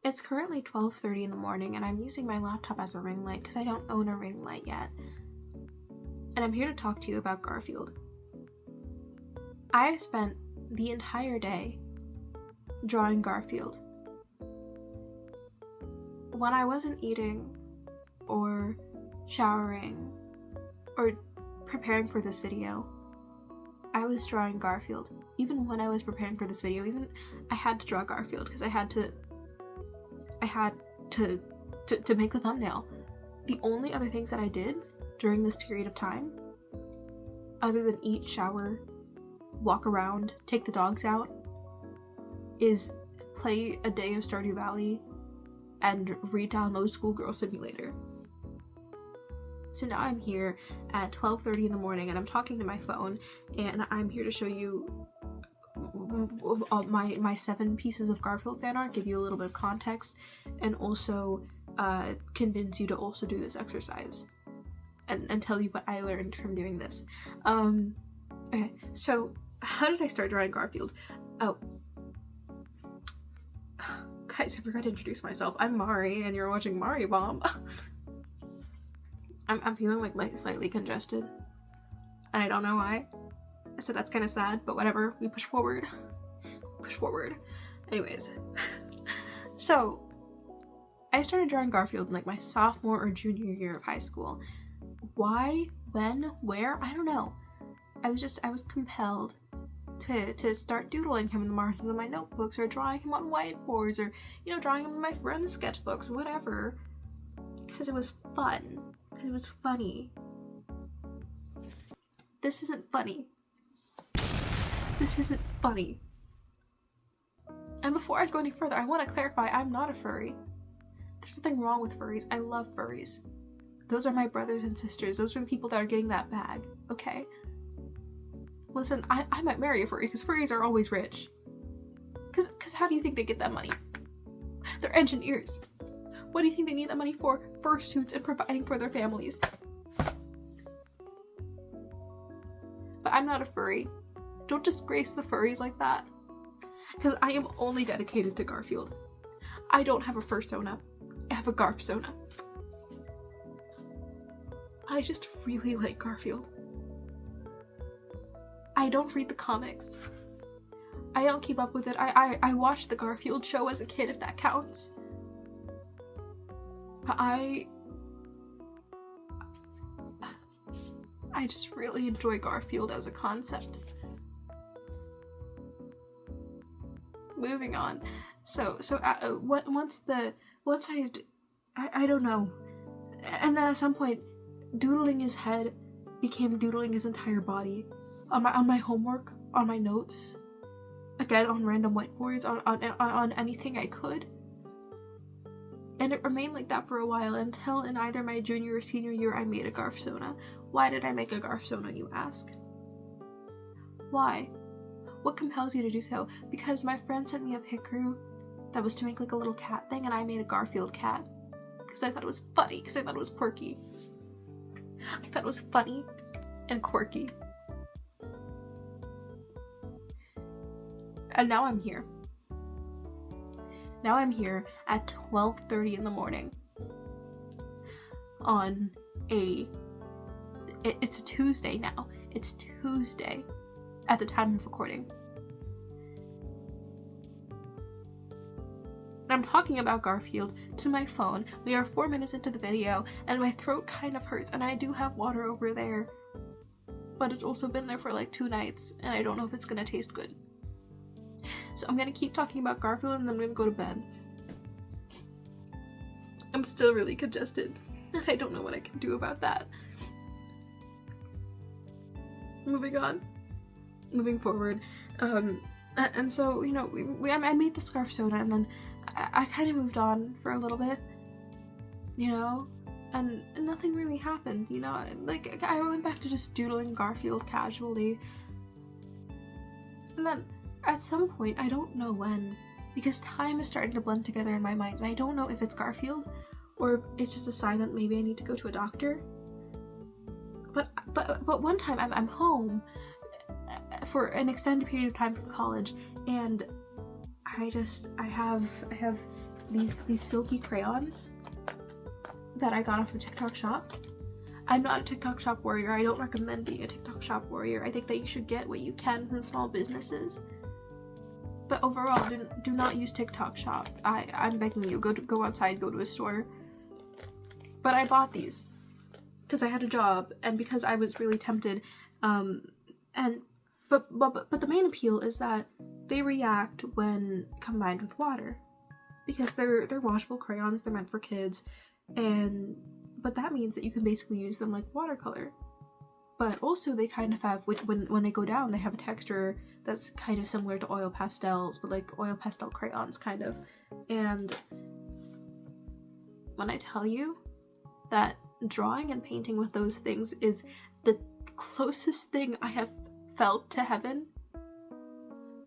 It's currently 12:30 in the morning and I'm using my laptop as a ring light because I don't own a ring light yet. And I'm here to talk to you about Garfield. I spent the entire day drawing Garfield. When I wasn't eating or showering or preparing for this video, I was drawing Garfield. Even when I was preparing for this video, I had to draw Garfield because I had to make the thumbnail. The only other things that I did during this period of time, other than eat, shower, walk around, take the dogs out, is play a day of Stardew Valley and re-download Schoolgirl Simulator. So now I'm here at 12:30 in the morning and I'm talking to my phone and I'm here to show you my 7 pieces of Garfield fan art, give you a little bit of context, and also convince you to also do this exercise and tell you what I learned from doing this. Okay, so how did I start drawing Garfield? Oh, guys, I forgot to introduce myself. I'm Mari and you're watching Mari Bomb. I'm feeling like slightly congested and I don't know why, so that's kind of sad, but whatever, we push forward. Anyways, so I started drawing Garfield in like my sophomore or junior year of high school. Why, when, where, I don't know. I was compelled to start doodling him in the margins of my notebooks, or drawing him on whiteboards, or drawing him in my friends' sketchbooks, whatever, because it was fun. Because it was funny. This isn't funny. This isn't funny. And before I go any further, I want to clarify, I'm not a furry. There's nothing wrong with furries. I love furries. Those are my brothers and sisters. Those are the people that are getting that bag, okay? Listen, I might marry a furry because furries are always rich. Because how do you think they get that money? They're engineers. What do you think they need that money for? Fursuits and providing for their families. But I'm not a furry. Don't disgrace the furries like that. Because I am only dedicated to Garfield. I don't have a fursona. I have a Garfsona. I just really like Garfield. I don't read the comics. I don't keep up with it. I watched the Garfield show as a kid, if that counts. But I just really enjoy Garfield as a concept. Moving on. So once I don't know. And then at some point, doodling his head became doodling his entire body. On my homework, on my notes, again on random whiteboards, on anything I could. And it remained like that for a while until in either my junior or senior year I made a Garfsona. Why did I make a Garfsona, you ask? Why? What compels you to do so? Because my friend sent me a pic crew that was to make like a little cat thing, and I made a Garfield cat. Because I thought it was funny, because I thought it was quirky. I thought it was funny and quirky. And now I'm here. Now I'm here at 12:30 in the morning on it's a Tuesday now. It's Tuesday at the time of recording. I'm talking about Garfield to my phone. We are 4 minutes into the video and my throat kind of hurts, and I do have water over there. But it's also been there for like 2 nights and I don't know if it's gonna taste good. So I'm gonna keep talking about Garfield and then I'm gonna go to bed. I'm still really congested and I don't know what I can do about that. Moving on. Moving forward. And so, I made the Garfsona and then I kind of moved on for a little bit, and nothing really happened, like I went back to just doodling Garfield casually. And then at some point, I don't know when, because time is starting to blend together in my mind, and I don't know if it's Garfield or if it's just a sign that maybe I need to go to a doctor. But one time I'm home for an extended period of time from college, and I have these silky crayons that I got off of TikTok Shop. I'm not a TikTok Shop warrior. I don't recommend being a TikTok Shop warrior. I think that you should get what you can from small businesses. But overall, do not use TikTok Shop. I'm begging you, go outside, go to a store. But I bought these because I had a job and because I was really tempted. But the main appeal is that they react when combined with water, because they're washable crayons. They're meant for kids, but that means that you can basically use them like watercolor. But also they kind of have, when they go down, they have a texture that's kind of similar to oil pastels, but like oil pastel crayons kind of. And when I tell you that drawing and painting with those things is the closest thing I have felt to heaven,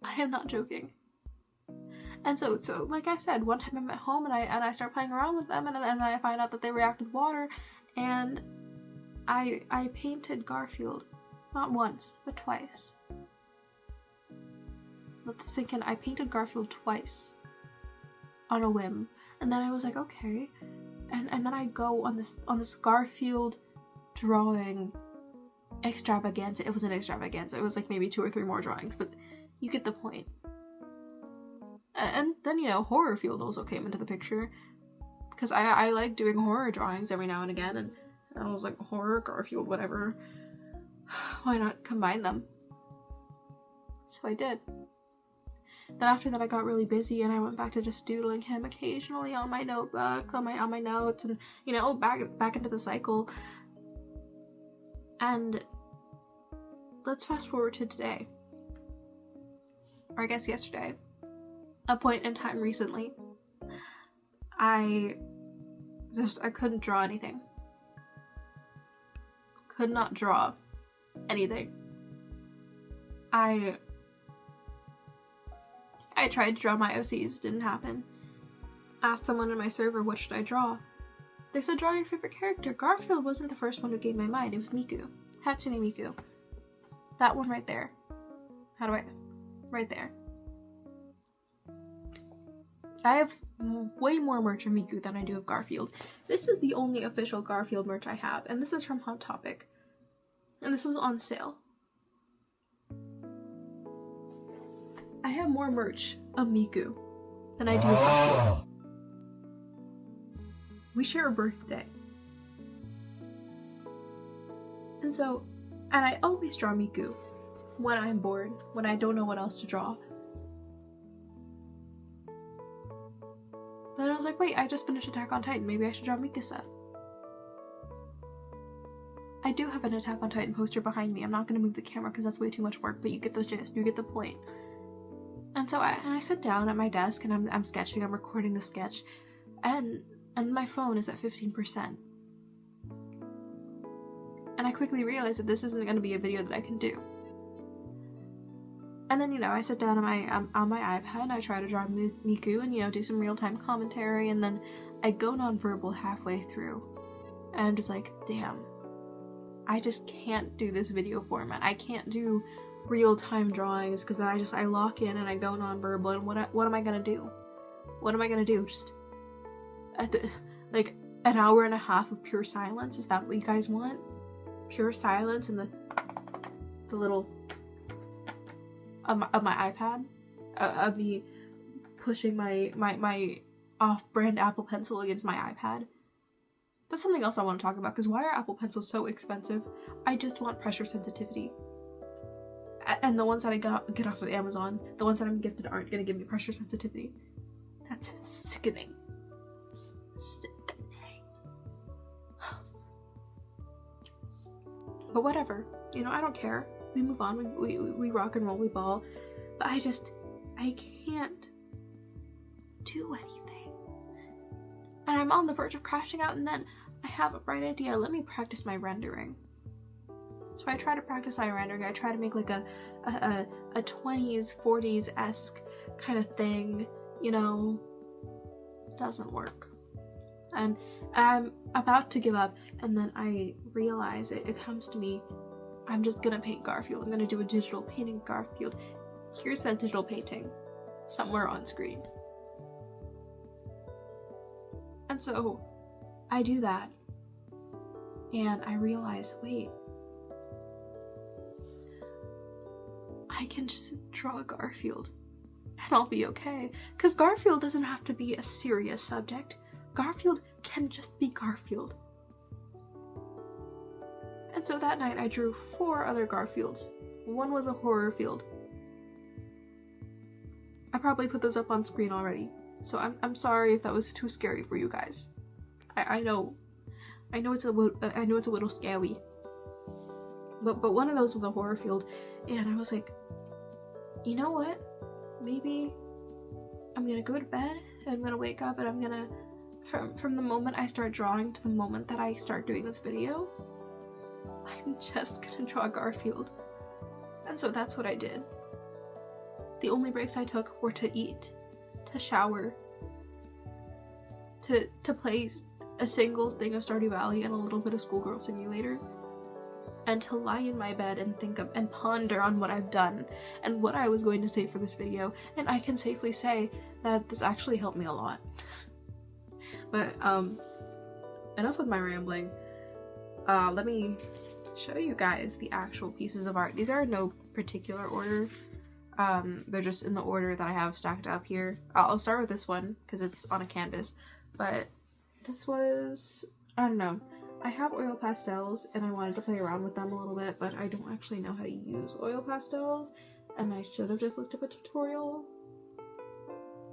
I am not joking. And so like I said, one time I'm at home and I start playing around with them, and then I find out that they react with water, and I painted Garfield not once but twice. Let this sink in. I painted Garfield twice on a whim, and then I was like, okay, and then I go on this Garfield drawing extravaganza. It was an extravaganza. It was like maybe 2 or 3 more drawings, but you get the point. And then, you know, horror field also came into the picture, because I like doing horror drawings every now and again, and I was like, horror, Garfield, whatever. Why not combine them? So I did. Then after that I got really busy and I went back to just doodling him occasionally on my notebook, on my notes, and, you know, back into the cycle. And let's fast forward to today. Or I guess yesterday. A point in time recently. I couldn't draw anything. Could not draw anything. I tried to draw my OCs, didn't happen. Asked someone in my server, what should I draw? They said, draw your favorite character. Garfield wasn't the first one who came to my mind, it was Miku. Hatsune Miku. That one right there. Right there. I have way more merch of Miku than I do of Garfield. This is the only official Garfield merch I have, and this is from Hot Topic. And this was on sale. I have more merch of Miku than I do of Garfield. We share a birthday. And I always draw Miku when I'm bored, when I don't know what else to draw. But then I was like, wait, I just finished Attack on Titan, maybe I should draw Mikasa. I do have an Attack on Titan poster behind me. I'm not going to move the camera because that's way too much work, but you get the gist, you get the point. And so I sit down at my desk and I'm sketching, I'm recording the sketch, and my phone is at 15%. And I quickly realized that this isn't going to be a video that I can do. And then, you know, I sit down on my iPad and I try to draw Miku and, you know, do some real-time commentary, and then I go nonverbal halfway through. And I'm just like, damn, I just can't do this video format. I can't do real-time drawings because then I lock in and I go nonverbal, and what am I gonna do? What am I gonna do? Just like an hour and a half of pure silence? Is that what you guys want? Pure silence and the little of my iPad, of me pushing my off-brand Apple Pencil against my iPad. That's something else I want to talk about, because why are Apple Pencils so expensive? I just want pressure sensitivity. And the ones that I get off of Amazon, the ones that I'm gifted, aren't going to give me pressure sensitivity. That's sickening. Sickening. But whatever. You know, I don't care. We move on. We rock and roll, we ball. But I can't do anything. And I'm on the verge of crashing out, and then I have a bright idea. Let me practice my rendering. So I try to practice my rendering. I try to make like a 20s, 40s-esque kind of thing, you know. It doesn't work. And I'm about to give up, and then I realize it comes to me. I'm just gonna paint Garfield. I'm gonna do a digital painting of Garfield. Here's that digital painting somewhere on screen. And so I do that, and I realize, wait, I can just draw Garfield and I'll be okay. Because Garfield doesn't have to be a serious subject. Garfield can just be Garfield. And so that night I drew 4 other Garfields. One was a horror field. I probably put those up on screen already, so I'm sorry if that was too scary for you guys. I know it's a little scary. But one of those was a horror field, and I was like, you know what? Maybe I'm gonna go to bed, and I'm gonna wake up, and I'm gonna, from the moment I start drawing to the moment that I start doing this video, I'm just gonna draw Garfield. And so that's what I did. The only breaks I took were to eat, to shower, to play a single thing of Stardew Valley and a little bit of Schoolgirl Simulator, and to lie in my bed and think of and ponder on what I've done and what I was going to say for this video. And I can safely say that this actually helped me a lot. But enough with my rambling. Let me show you guys the actual pieces of art. These are in no particular order. They're just in the order that I have stacked up here. I'll start with this one because it's on a canvas, but this was, I don't know, I have oil pastels and I wanted to play around with them a little bit, but I don't actually know how to use oil pastels, and I should have just looked up a tutorial,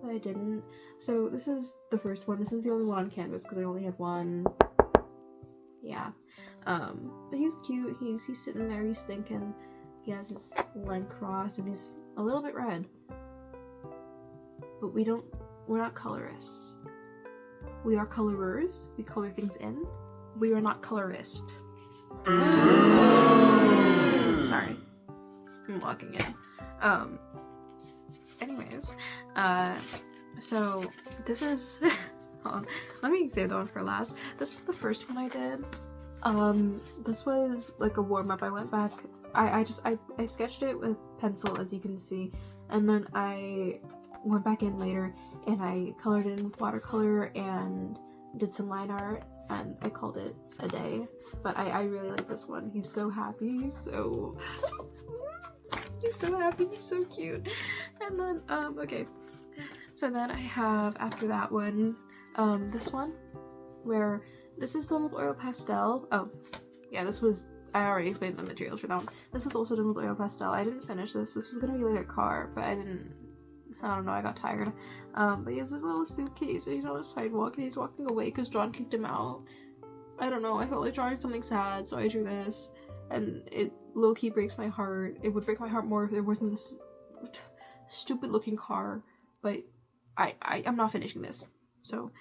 but I didn't. So this is the first one. This is the only one on canvas because I only had one. Yeah. But he's cute. He's sitting there, he's thinking. He has his leg crossed and he's a little bit red. But we're not colorists. We are colorers. We color things in. We are not colorist. Sorry. I'm walking in. Anyways, so this is, let me save that one for last. This was the first one I did. This was like a warm-up. I went back, I sketched it with pencil, as you can see, and then I went back in later and I colored it in with watercolor and did some line art, and I called it a day. But I really like this one. He's so happy. He's so happy. He's so cute. And then, okay. So then I have, after that one, this one, where this is done with oil pastel. Oh, yeah, this was, I already explained the materials for that one. This was also done with oil pastel. I didn't finish this. This was gonna be like a car, but I don't know, I got tired. But he has this little suitcase and he's on the sidewalk and he's walking away because John kicked him out. I don't know, I felt like drawing something sad, so I drew this, and it low-key breaks my heart. It would break my heart more if there wasn't this stupid looking car, but I'm not finishing this. So,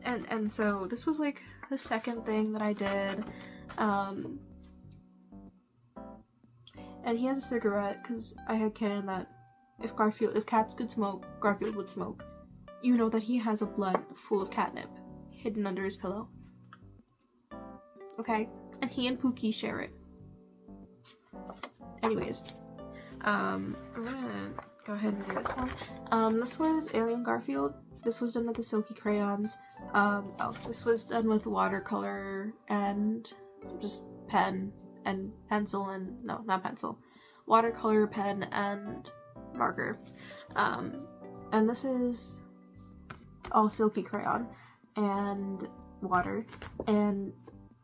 and so this was like the second thing that I did. And he has a cigarette because I had canon that if cats could smoke, Garfield would smoke. You know that he has a blunt full of catnip hidden under his pillow. Okay? And he and Pookie share it. Anyways, I'm gonna go ahead and do this one. This was Alien Garfield. This was done with the silky crayons. This was done with watercolor and just pen and pencil and, no, not pencil. Watercolor, pen, and marker. And this is all silky crayon and water. And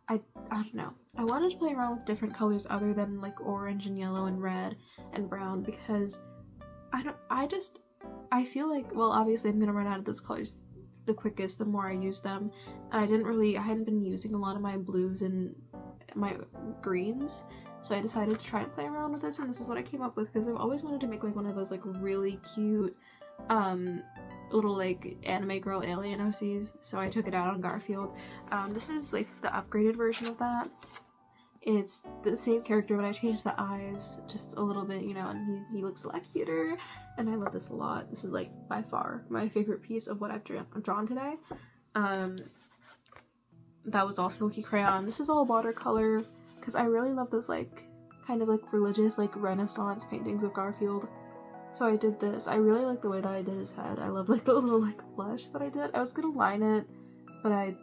I don't know. I wanted to play around with different colors other than like orange and yellow and red and brown because I feel like, well, obviously I'm gonna run out of those colors the quickest the more I use them, and I hadn't been using a lot of my blues and my greens, so I decided to try and play around with this, and this is what I came up with because I've always wanted to make like one of those like really cute little like anime girl alien OCs, so I took it out on Garfield. This is like the upgraded version of that. It's the same character, but I changed the eyes just a little bit, you know, and he looks a lot cuter, and I love this a lot. This is like by far my favorite piece of what I've drawn today. That was all silky crayon. This is all watercolor because I really love those like kind of like religious like Renaissance paintings of Garfield. So I did this. I really like the way that I did his head. I love like the little like blush that I did. I was gonna line it, but I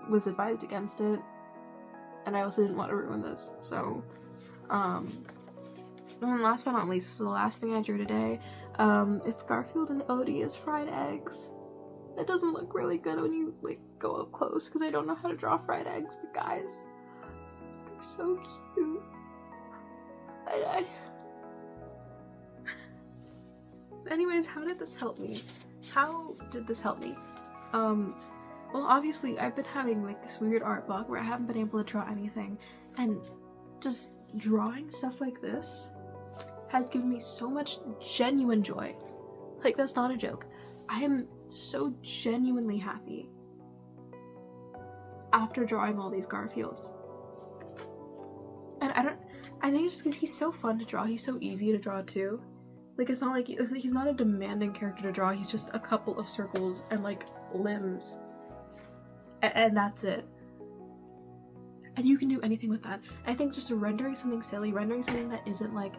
was advised against it. And I also didn't want to ruin this. So, and then last but not least, this is the last thing I drew today. It's Garfield and Odie's fried eggs. It doesn't look really good when you like go up close because I don't know how to draw fried eggs, but guys, they're so cute. Anyways, how did this help me? How did this help me? Well, obviously, I've been having like this weird art block where I haven't been able to draw anything, and just drawing stuff like this has given me so much genuine joy. Like, that's not a joke. I am so genuinely happy after drawing all these Garfields. And I think it's just because he's so fun to draw. He's so easy to draw too. Like, it's not like he's not a demanding character to draw. He's just a couple of circles and like limbs. And that's it. And you can do anything with that. I think just rendering something silly, rendering something that isn't like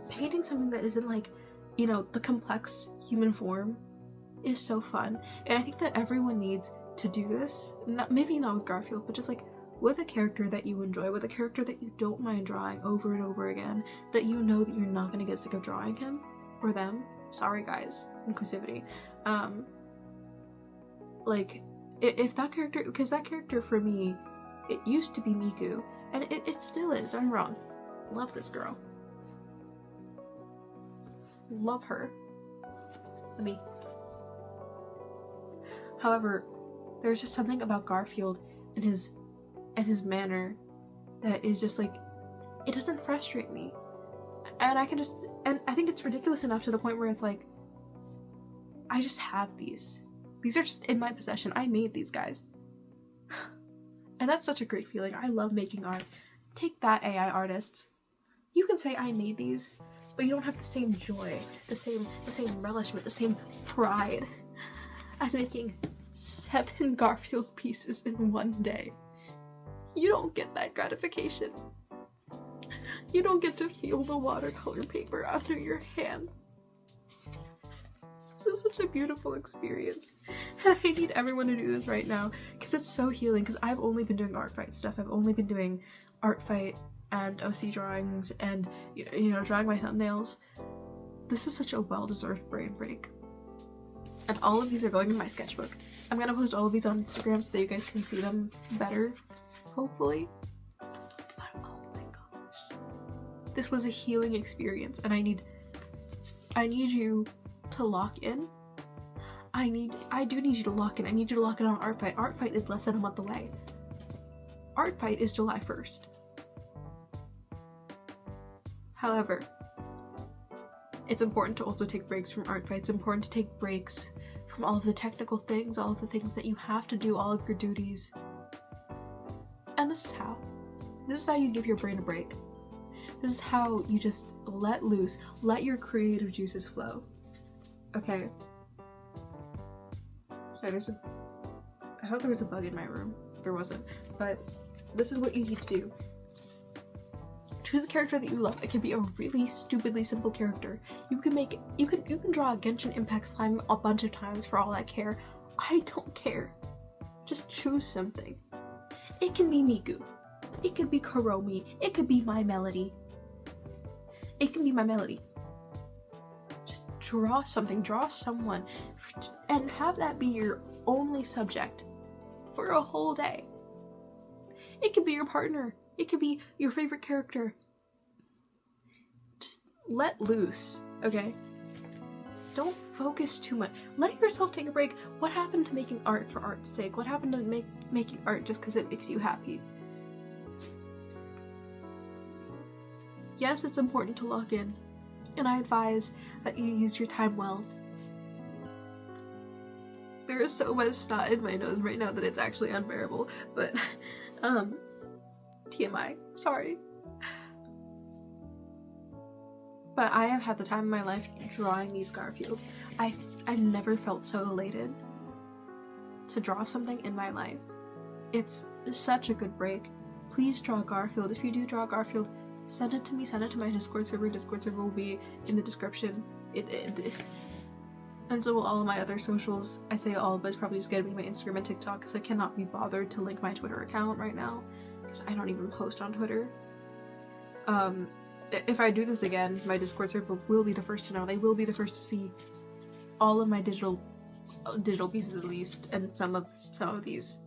painting something that isn't like, you know, the complex human form is so fun. And I think that everyone needs to do this. Maybe not with Garfield, but just like with a character that you enjoy, with a character that you don't mind drawing over and over again, that you know that you're not gonna get sick of drawing him or them. Sorry guys, inclusivity. Like, if that character, because that character for me, it used to be Miku, and it still is, I'm wrong. Love this girl. Love her. However, there's just something about Garfield and his manner that is just like, it doesn't frustrate me. And I think it's ridiculous enough to the point where it's like, I just have these. These are just in my possession. I made these guys. And that's such a great feeling. I love making art. Take that, AI artists. You can say I made these, but you don't have the same joy, the same relishment, the same pride as making 7 Garfield pieces in one day. You don't get that gratification. You don't get to feel the watercolor paper under your hands. This is such a beautiful experience. And I need everyone to do this right now because it's so healing, because I've only been doing art fight stuff. I've only been doing art fight and OC drawings and, you know, drawing my thumbnails. This is such a well-deserved brain break. And all of these are going in my sketchbook. I'm gonna post all of these on Instagram so that you guys can see them better, hopefully. But oh my gosh. This was a healing experience, and I need you to lock in. I do need you to lock in. I need you to lock in on Art Fight. Art Fight is less than a month away. Art Fight is July 1st. However, it's important to also take breaks from Art Fight. It's important to take breaks from all of the technical things, all of the things that you have to do, all of your duties. And this is how. This is how you give your brain a break. This is how you just let loose, let your creative juices flow. Okay. Sorry, I thought there was a bug in my room. There wasn't. But this is what you need to do. Choose a character that you love. It can be a really stupidly simple character. You can draw a Genshin Impact slime a bunch of times for all I care. I don't care. Just choose something. It can be Miku. It could be Kuromi. It could be My Melody. It can be My Melody. Just draw something. Draw someone. And have that be your only subject for a whole day. It could be your partner. It could be your favorite character. Just let loose, okay? Don't focus too much. Let yourself take a break. What happened to making art for art's sake? What happened to making art just because it makes you happy? Yes, it's important to lock in, and I advise that you use your time well. There is so much snot in my nose right now that it's actually unbearable, but, TMI, sorry. But I have had the time of my life drawing these Garfields. I've never felt so elated to draw something in my life. It's such a good break. Please draw Garfield. If you do draw Garfield, send it to me, send it to my Discord server. Discord server will be in the description. And so will all of my other socials. I say all, but it's probably just gonna be my Instagram and TikTok because I cannot be bothered to link my Twitter account right now because I don't even post on Twitter. If I do this again, my Discord server will be the first to know. They will be the first to see all of my digital pieces at least, and some of these,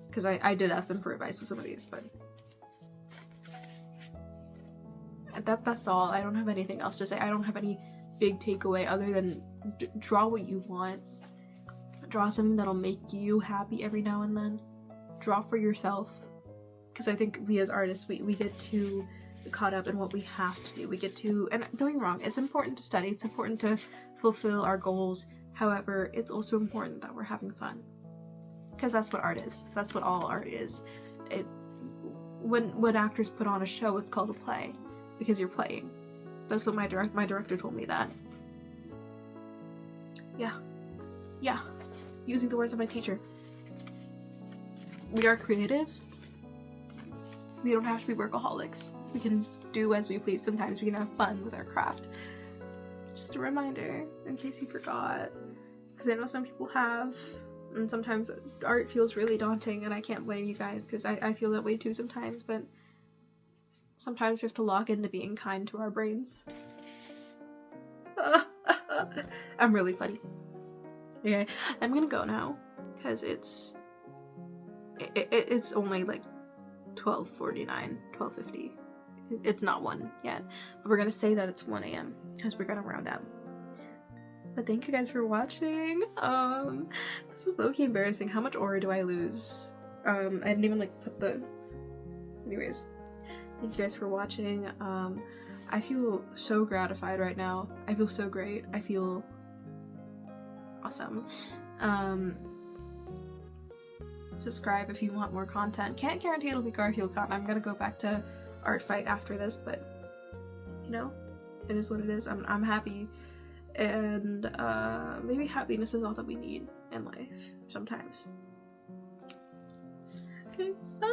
because I did ask them for advice with some of these, but that's all. I don't have anything else to say. I don't have any big takeaway other than draw what you want. Draw something that'll make you happy every now and then. Draw for yourself, because I think we as artists, we get too caught up in what we have to do. We get to, and don't get me wrong, it's important to study, it's important to fulfill our goals. However, it's also important that we're having fun, because that's what art is. That's what all art is. When actors put on a show, it's called a play, because you're playing. That's what my director told me that. Yeah. Using the words of my teacher. We are creatives. We don't have to be workaholics. We can do as we please. Sometimes we can have fun with our craft. Just a reminder, in case you forgot. Because I know some people have, and sometimes art feels really daunting, and I can't blame you guys, because I feel that way too sometimes, but sometimes we have to lock into being kind to our brains. I'm really funny. Okay, I'm gonna go now, because it's only like 12:49, 12:50. It's not 1 yet, but we're gonna say that it's 1 a.m. because we're gonna round out. But thank you guys for watching. This was low-key embarrassing. How much aura do I lose? I didn't even like put the... Anyways, thank you guys for watching. I feel so gratified right now. I feel so great. I feel awesome. Subscribe if you want more content. Can't guarantee it'll be Garfield con. I'm gonna go back to art fight after this, but you know, it is what it is. I'm happy, and maybe happiness is all that we need in life sometimes. Okay, bye.